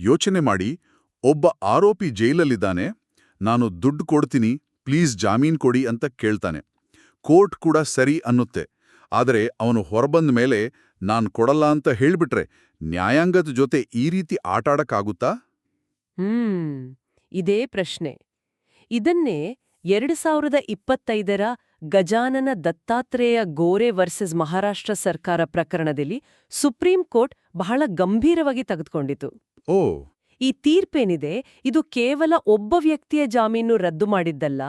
ಯೋಚನೆ ಮಾಡಿ, ಒಬ್ಬ ಆರೋಪಿ ಜೈಲಲ್ಲಿದ್ದಾನೆ, ನಾನು ದುಡ್ಡು ಕೊಡ್ತೀನಿ, ಪ್ಲೀಸ್ ಜಾಮೀನ್ ಕೊಡಿ ಅಂತ ಕೇಳ್ತಾನೆ. ಕೋರ್ಟ್ ಕೂಡ ಸರಿ ಅನ್ನುತ್ತೆ. ಆದರೆ ಅವನು ಹೊರಬಂದ ಮೇಲೆ ನಾನ್ ಕೊಡಲ್ಲ ಅಂತ ಹೇಳ್ಬಿಟ್ರೆ ನ್ಯಾಯಾಂಗದ ಜೊತೆ ಈ ರೀತಿ ಆಟಾಡಕ್ಕಾಗುತ್ತಾ? ಇದೇ ಪ್ರಶ್ನೆ. ಇದನ್ನೇ 2025ರ ಗಜಾನನ ದತ್ತಾತ್ರೇಯ ಗೋರೆ ವರ್ಸಸ್ ಮಹಾರಾಷ್ಟ್ರ ಸರ್ಕಾರ ಪ್ರಕರಣದಲ್ಲಿ ಸುಪ್ರೀಂ ಕೋರ್ಟ್ ಬಹಳ ಗಂಭೀರವಾಗಿ ತೆಗೆದುಕೊಂಡಿತು. ಓ, ಈ ತೀರ್ಪೇನಿದೆ, ಇದು ಕೇವಲ ಒಬ್ಬ ವ್ಯಕ್ತಿಯ ಜಾಮೀನು ರದ್ದು ಮಾಡಿದ್ದಲ್ಲ,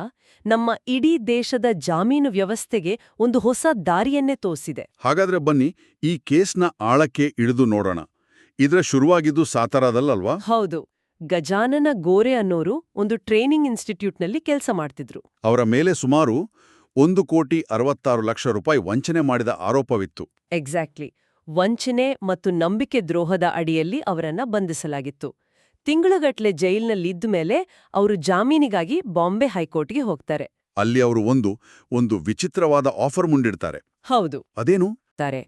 ನಮ್ಮ ಇಡೀ ದೇಶದ ಜಾಮೀನು ವ್ಯವಸ್ಥೆಗೆ ಒಂದು ಹೊಸ ದಾರಿಯನ್ನೇ ತೋರಿಸಿದೆ. ಹಾಗಾದ್ರೆ ಬನ್ನಿ ಈ ಕೇಸ್ನ ಆಳಕ್ಕೆ ಇಳಿದು ನೋಡೋಣ. ಇದ್ರ ಶುರುವಾಗಿದ್ದು ಸಾತಾರಾದಲ್ಲಲ್ವಾ? ಹೌದು. ಗಜಾನನ ಗೋರೆ ಅನ್ನೋರು ಒಂದು ಟ್ರೈನಿಂಗ್ ಇನ್ಸ್ಟಿಟ್ಯೂಟ್ನಲ್ಲಿ ಕೆಲಸ ಮಾಡ್ತಿದ್ರು. ಅವರ ಮೇಲೆ ಸುಮಾರು 1,66,00,000 ರೂಪಾಯಿ ವಂಚನೆ ಮಾಡಿದ ಆರೋಪವಿತ್ತು. ಎಕ್ಸಾಕ್ಟ್ಲಿ. ವಂಚನೆ ಮತ್ತು ನಂಬಿಕೆ ದ್ರೋಹದ ಅಡಿಯಲ್ಲಿ ಅವರನ್ನ ಬಂಧಿಸಲಾಗಿತ್ತು. ತಿಂಗಳುಗಟ್ಲೆ ಜೈಲ್ನಲ್ಲಿದ್ದ ಮೇಲೆ ಅವರು ಜಾಮೀನಿಗಾಗಿ ಬಾಂಬೆ ಹೈಕೋರ್ಟ್ಗೆ ಹೋಗ್ತಾರೆ. ಅಲ್ಲಿ ಅವರು ಒಂದು ವಿಚಿತ್ರವಾದ ಆಫರ್ ಮುಂದಿಡ್ತಾರೆ. ಹೌದು. ಅದೇನು? ತಾರೆ.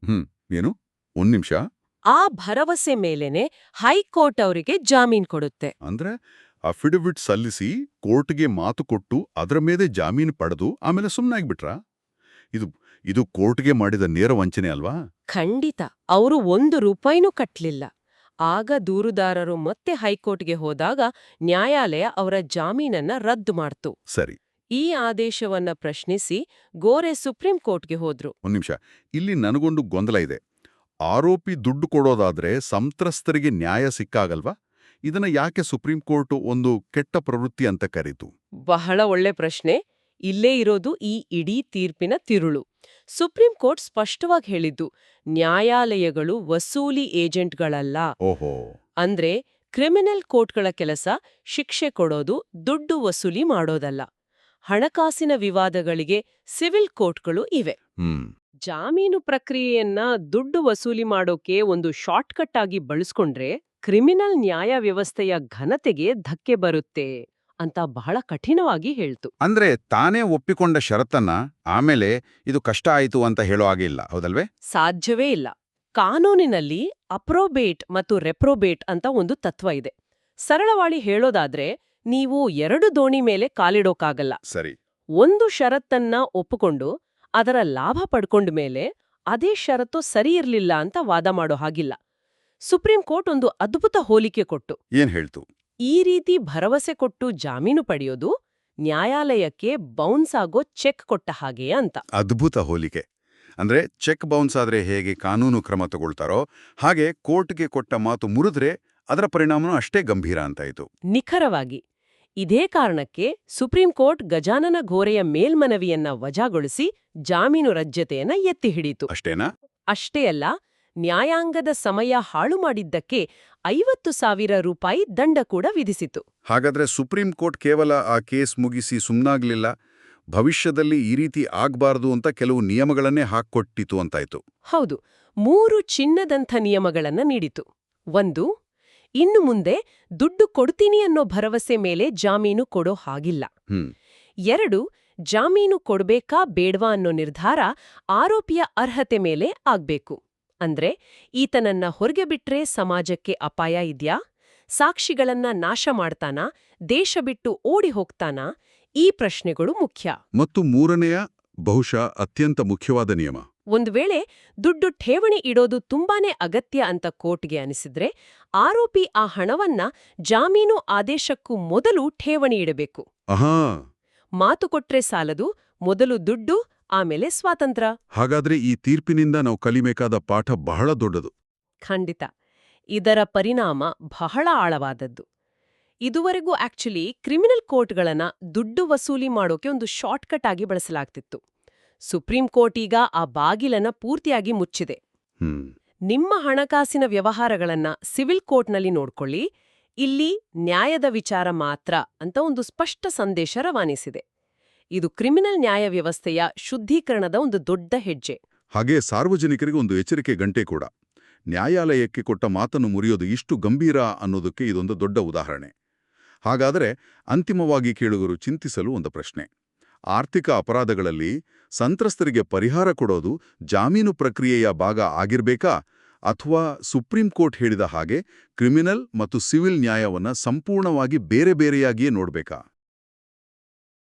ಏನು? ಒಂದ್ ನಿಮಿಷ. ಆ ಭರವಸೆ ಮೇಲೇನೆ ಹೈಕೋರ್ಟ್ ಅವರಿಗೆ ಜಾಮೀನ್ ಕೊಡುತ್ತೆ. ಅಂದ್ರೆ ಅಫಿಡವಿಟ್ ಸಲ್ಲಿಸಿ ಕೋರ್ಟ್ಗೆ ಮಾತು ಕೊಟ್ಟು ಅದರ ಮೇಲೆ ಜಾಮೀನು ಪಡೆದು ಆಮೇಲೆ ಸುಮ್ಮನಾಗ್ಬಿಟ್ರಾ? ಇದು ಕೋರ್ಟ್ಗೆ ಮಾಡಿದ ನೇರ ವಂಚನೆ ಅಲ್ವಾ? ಖಂಡಿತ. ಅವರು 1 ರೂಪಾಯಿನೂ ಕಟ್ಲಿಲ್ಲ. ಆಗ ದೂರುದಾರರು ಮತ್ತೆ ಹೈಕೋರ್ಟ್ಗೆ ಹೋದಾಗ ನ್ಯಾಯಾಲಯ ಅವರ ಜಾಮೀನನ್ನ ರದ್ದು ಮಾಡ್ತು. ಸರಿ. ಈ ಆದೇಶವನ್ನ ಪ್ರಶ್ನಿಸಿ ಗೋರೆ ಸುಪ್ರೀಂ ಕೋರ್ಟ್ಗೆ ಹೋದ್ರು. ಒಂದ್ ನಿಮಿಷ, ಇಲ್ಲಿ ನನಗೊಂದು ಗೊಂದಲ ಇದೆ. ಆರೋಪಿ ದುಡ್ಡು ಕೊಡೋದಾದ್ರೆ ಸಂತ್ರಸ್ತರಿಗೆ ನ್ಯಾಯ ಸಿಕ್ಕಾಗಲ್ವಾ? ಇದನ್ನ ಯಾಕೆ ಸುಪ್ರೀಂ ಕೋರ್ಟ್ ಒಂದು ಕೆಟ್ಟ ಪ್ರವೃತ್ತಿ ಅಂತ ಕರೀತು? ಬಹಳ ಒಳ್ಳೆ ಪ್ರಶ್ನೆ. ಇಲ್ಲೇ ಇರೋದು ಈ ಇಡೀ ತೀರ್ಪಿನ ತಿರುಳು. ಸುಪ್ರೀಂ ಕೋರ್ಟ್ ಸ್ಪಷ್ಟವಾಗಿ ಹೇಳಿದ್ದು, ನ್ಯಾಯಾಲಯಗಳು ವಸೂಲಿ ಏಜೆಂಟ್ಗಳಲ್ಲ. ಓಹೋ. ಅಂದ್ರೆ ಕ್ರಿಮಿನಲ್ ಕೋರ್ಟ್ಗಳ ಕೆಲಸ ಶಿಕ್ಷೆ ಕೊಡೋದು, ದುಡ್ಡು ವಸೂಲಿ ಮಾಡೋದಲ್ಲ. ಹಣಕಾಸಿನ ವಿವಾದಗಳಿಗೆ ಸಿವಿಲ್ ಕೋರ್ಟ್ಗಳು ಇವೆ. ಜಾಮೀನು ಪ್ರಕ್ರಿಯೆಯನ್ನ ದುಡ್ಡು ವಸೂಲಿ ಮಾಡೋಕೆ ಒಂದು ಶಾರ್ಟ್ಕಟ್ ಆಗಿ ಬಳಸ್ಕೊಂಡ್ರೆ ಕ್ರಿಮಿನಲ್ ನ್ಯಾಯ ವ್ಯವಸ್ಥೆಯ ಘನತೆಗೆ ಧಕ್ಕೆ ಬರುತ್ತೆ ಅಂತ ಬಹಳ ಕಠಿಣವಾಗಿ ಹೇಳ್ತು. ಅಂದ್ರೆ ತಾನೇ ಒಪ್ಪಿಕೊಂಡ ಷರತ್ತನ್ನ ಆಮೇಲೆ ಇದು ಕಷ್ಟ ಆಯಿತು ಅಂತ ಹೇಳೋ ಹಾಗಿಲ್ಲ, ಹೌದಲ್ವೇ? ಸಾಧ್ಯವೇ ಇಲ್ಲ. ಕಾನೂನಿನಲ್ಲಿ ಅಪ್ರೋಬೇಟ್ ಮತ್ತು ರೆಪ್ರೋಬೇಟ್ ಅಂತ ಒಂದು ತತ್ವ ಇದೆ. ಸರಳವಾಗಿ ಹೇಳೋದಾದ್ರೆ, ನೀವು 2 ದೋಣಿ ಮೇಲೆ ಕಾಲಿಡೋಕಾಗಲ್ಲ. ಸರಿ. ಒಂದು ಷರತ್ತನ್ನ ಒಪ್ಪಿಕೊಂಡು ಅದರ ಲಾಭ ಪಡ್ಕೊಂಡ ಮೇಲೆ ಅದೇ ಷರತ್ತು ಸರಿ ಇರ್ಲಿಲ್ಲ ಅಂತ ವಾದ ಮಾಡೋ ಹಾಗಿಲ್ಲ. ಸುಪ್ರೀಂ ಕೋರ್ಟ್ ಒಂದು ಅದ್ಭುತ ಹೋಲಿಕೆ ಕೊಟ್ಟು ಏನ್ ಹೇಳ್ತು? ಈ ರೀತಿ ಭರವಸೆ ಕೊಟ್ಟು ಜಾಮೀನು ಪಡೆಯೋದು ನ್ಯಾಯಾಲಯಕ್ಕೆ ಬೌನ್ಸ್ ಆಗೋ ಚೆಕ್ ಕೊಟ್ಟ ಹಾಗೆ ಅಂತ. ಅದ್ಭುತ ಹೋಲಿಕೆ. ಅಂದ್ರೆ ಚೆಕ್ ಬೌನ್ಸ್ ಆದ್ರೆ ಹೇಗೆ ಕಾನೂನು ಕ್ರಮ ತಗೊಳ್ತಾರೋ ಹಾಗೆ ಕೋರ್ಟ್ಗೆ ಕೊಟ್ಟ ಮಾತು ಮುರಿದ್ರೆ ಅದರ ಪರಿಣಾಮನೂ ಅಷ್ಟೇ ಗಂಭೀರ ಅಂತಾಯಿತು. ನಿಖರವಾಗಿ. ಇದೇ ಕಾರಣಕ್ಕೆ ಸುಪ್ರೀಂ ಕೋರ್ಟ್ ಗಜಾನನ ಗೋರೆಯ ಮೇಲ್ಮನವಿಯನ್ನ ವಜಾಗೊಳಿಸಿ ಜಾಮೀನು ರಜ್ಯತೆಯನ್ನ ಎತ್ತಿ ಹಿಡಿತು. ಅಷ್ಟೇನಾ? ಅಷ್ಟೇ ಅಲ್ಲ, ನ್ಯಾಯಾಂಗದ ಸಮಯ ಹಾಳು ಮಾಡಿದ್ದಕ್ಕೆ 50,000 ರೂಪಾಯಿ ದಂಡ ಕೂಡ ವಿಧಿಸಿತು. ಹಾಗಾದ್ರೆ ಸುಪ್ರೀಂ ಕೋರ್ಟ್ ಕೇವಲ ಆ ಕೇಸ್ ಮುಗಿಸಿ ಸುಮ್ನಾಗ್ಲಿಲ್ಲ, ಭವಿಷ್ಯದಲ್ಲಿ ಈ ರೀತಿ ಆಗ್ಬಾರ್ದು ಅಂತ ಕೆಲವು ನಿಯಮಗಳನ್ನೇ ಹಾಕ್ಕೊಟ್ಟಿತು ಅಂತಾಯ್ತು. ಹೌದು. 3 ಚಿನ್ನದಂಥ ನಿಯಮಗಳನ್ನ ನೀಡಿತು. 1, ಇನ್ನು ಮುಂದೆ ದುಡ್ಡು ಕೊಡ್ತೀನಿ ಅನ್ನೋ ಭರವಸೆ ಮೇಲೆ ಜಾಮೀನು ಕೊಡೋ ಹಾಗಿಲ್ಲ. 2, ಜಾಮೀನು ಕೊಡ್ಬೇಕಾ ಬೇಡ್ವಾ ಅನ್ನೋ ನಿರ್ಧಾರ ಆರೋಪಿಯ ಅರ್ಹತೆ ಮೇಲೆ ಆಗ್ಬೇಕು. ಅಂದ್ರೆ ಈತನನ್ನ ಹೊರಗೆ ಬಿಟ್ರೆ ಸಮಾಜಕ್ಕೆ ಅಪಾಯ ಇದ್ಯಾ, ಸಾಕ್ಷಿಗಳನ್ನ ನಾಶ ಮಾಡ್ತಾನಾ, ದೇಶ ಬಿಟ್ಟು ಓಡಿ ಹೋಗ್ತಾನಾ, ಈ ಪ್ರಶ್ನೆಗಳು ಮುಖ್ಯ. ಮತ್ತು 3ನೆಯ ಬಹುಶಃ ಅತ್ಯಂತ ಮುಖ್ಯವಾದ ನಿಯಮ, ಒಂದು ವೇಳೆ ದುಡ್ಡು ಠೇವಣಿ ಇಡೋದು ತುಂಬಾನೇ ಅಗತ್ಯ ಅಂತ ಕೋರ್ಟ್ಗೆ ಅನಿಸಿದ್ರೆ ಆರೋಪಿ ಆ ಹಣವನ್ನ ಜಾಮೀನು ಆದೇಶಕ್ಕೂ ಮೊದಲು ಠೇವಣಿ ಇಡಬೇಕು. ಮಾತು ಕೊಟ್ರೆ ಸಾಲದು, ಮೊದಲು ದುಡ್ಡು, ಆಮೇಲೆ ಸ್ವಾತಂತ್ರ್ಯ. ಹಾಗಾದ್ರೆ ಈ ತೀರ್ಪಿನಿಂದ ನಾವು ಕಲಿಬೇಕಾದ ಪಾಠ ಬಹಳ ದೊಡ್ಡದು. ಖಂಡಿತ. ಇದರ ಪರಿಣಾಮ ಬಹಳ ಆಳವಾದದ್ದು. ಇದುವರೆಗೂ ಆಕ್ಚುಲಿ ಕ್ರಿಮಿನಲ್ ಕೋರ್ಟ್ಗಳನ್ನ ದುಡ್ಡು ವಸೂಲಿ ಮಾಡೋಕೆ ಒಂದು ಶಾರ್ಟ್ಕಟ್ ಆಗಿ ಬಳಸಲಾಗ್ತಿತ್ತು. ಸುಪ್ರೀಂ ಕೋರ್ಟ್ ಈಗ ಆ ಬಾಗಿಲನ್ನ ಪೂರ್ತಿಯಾಗಿ ಮುಚ್ಚಿದೆ. ನಿಮ್ಮ ಹಣಕಾಸಿನ ವ್ಯವಹಾರಗಳನ್ನ ಸಿವಿಲ್ ಕೋರ್ಟ್ನಲ್ಲಿ ನೋಡ್ಕೊಳ್ಳಿ, ಇಲ್ಲಿ ನ್ಯಾಯದ ವಿಚಾರ ಮಾತ್ರ ಅಂತ ಒಂದು ಸ್ಪಷ್ಟ ಸಂದೇಶ ರವಾನಿಸಿದೆ. ಇದು ಕ್ರಿಮಿನಲ್ ನ್ಯಾಯ ವ್ಯವಸ್ಥೆಯ ಶುದ್ಧೀಕರಣದ ಒಂದು ದೊಡ್ಡ ಹೆಜ್ಜೆ. ಹಾಗೆ ಸಾರ್ವಜನಿಕರಿಗೆ ಒಂದು ಎಚ್ಚರಿಕೆ ಗಂಟೆ ಕೂಡ. ನ್ಯಾಯಾಲಯಕ್ಕೆ ಕೊಟ್ಟ ಮಾತನ್ನು ಮುರಿಯೋದು ಇಷ್ಟು ಗಂಭೀರ ಅನ್ನೋದಕ್ಕೆ ಇದೊಂದು ದೊಡ್ಡ ಉದಾಹರಣೆ. ಹಾಗಾದರೆ ಅಂತಿಮವಾಗಿ ಕೇಳುಗರು ಚಿಂತಿಸಲು ಒಂದು ಪ್ರಶ್ನೆ. ಆರ್ಥಿಕ ಅಪರಾಧಗಳಲ್ಲಿ ಸಂತ್ರಸ್ತರಿಗೆ ಪರಿಹಾರ ಕೊಡೋದು ಜಾಮೀನು ಪ್ರಕ್ರಿಯೆಯ ಭಾಗ ಆಗಿರ್ಬೇಕಾ, ಅಥವಾ ಸುಪ್ರೀಂ ಕೋರ್ಟ್ ಹೇಳಿದ ಹಾಗೆ ಕ್ರಿಮಿನಲ್ ಮತ್ತು ಸಿವಿಲ್ ನ್ಯಾಯವನ್ನ ಸಂಪೂರ್ಣವಾಗಿ ಬೇರೆ ಬೇರೆಯಾಗಿಯೇ ನೋಡ್ಬೇಕಾ?